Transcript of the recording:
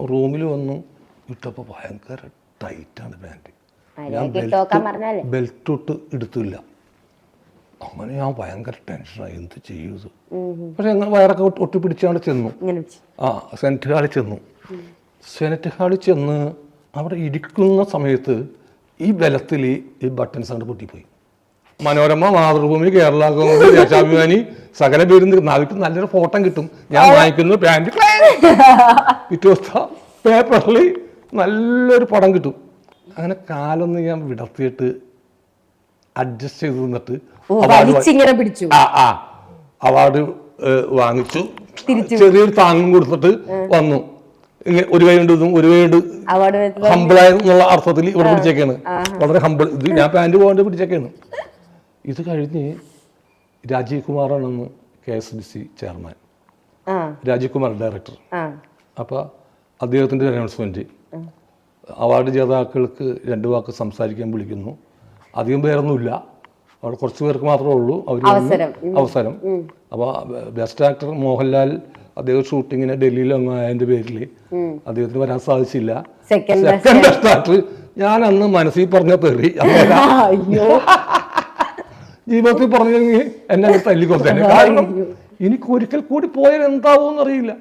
റൂമിൽ വന്നു ഇട്ടപ്പോൾ ഭയങ്കര ടൈറ്റാണ് പാൻറ്റ്. ഞാൻ ബെൽറ്റ് ഇട്ട് എടുത്തില്ല. അങ്ങനെ ഞാൻ ഭയങ്കര ടെൻഷനായി, എന്ത് ചെയ്യൂത്. പക്ഷെ ഞങ്ങൾ വയറൊക്കെ ഒട്ടിപ്പിടിച്ചാണ്ട് ചെന്നു. സെനറ്റ് ഹാളിൽ ചെന്ന് അവിടെ ഇരിക്കുന്ന സമയത്ത് ഈ ബലത്തിൽ ഈ ബട്ടൺസ് അങ്ങോട്ട് പൊട്ടിപ്പോയി. മനോരമ, മാതൃഭൂമി, കേരള കൗമുദി, ദേശാഭിമാനി സകല പേരും നാവിക്ക് നല്ലൊരു ഫോട്ടോ കിട്ടും. ഞാൻ വാങ്ങിക്കുന്നു പാൻറ്. പിറ്റേ ദിവസം പേപ്പറിൽ നല്ലൊരു പടം കിട്ടും. അങ്ങനെ കാലൊന്ന് ഞാൻ വിടർത്തിയിട്ട് അഡ്ജസ്റ്റ് ചെയ്ത് നിന്നിട്ട് അവാർഡ് വാങ്ങിച്ചു. ചെറിയൊരു താങ്ങും കൊടുത്തിട്ട് വന്നു. ഇങ്ങനെ ഒരു കൈ കൊണ്ട് ഒരു കൈ കൊണ്ട് ഹമ്പിളായ എന്നുള്ള അർത്ഥത്തിൽ ഇവിടെ പിടിച്ചേക്കാണ്. വളരെ ഹമ്പിൾ. ഇത് ഞാൻ പാൻറ് പോകാണ്ട് പിടിച്ചേക്കാണ്. ഇത് കഴിഞ്ഞ് രാജീവ് കുമാറാണെന്ന് KSDC chairman, Rajeev Kumar director. അപ്പോൾ അദ്ദേഹത്തിൻ്റെ അനൗൺസ്മെൻറ്റ്, അവാർഡ് ജേതാക്കൾക്ക് 2 വാക്ക് സംസാരിക്കാൻ വിളിക്കുന്നു. അധികം പേരൊന്നുമില്ല, അവിടെ കുറച്ച് പേർക്ക് മാത്രമേ ഉള്ളൂ അവസരം. അപ്പോൾ ബെസ്റ്റ് ആക്ടർ മോഹൻലാൽ അദ്ദേഹം ഷൂട്ടിങ്ങിന് ഡൽഹിയിൽ ആയതിൻ്റെ പേരിൽ അദ്ദേഹത്തിന് വരാൻ സാധിച്ചില്ല. സെക്കൻഡ് ബെസ്റ്റ് ആക്ടർ ഞാൻ അന്ന് മനസ്സിൽ പറഞ്ഞ തെറി ജീവിതത്തിൽ പറഞ്ഞെങ്കിൽ എന്നെ തല്ലിക്കൊണ്ടേനെ. കാരണം എനിക്ക് ഒരിക്കൽ കൂടി പോയാൽ എന്താവും എന്നറിയില്ല.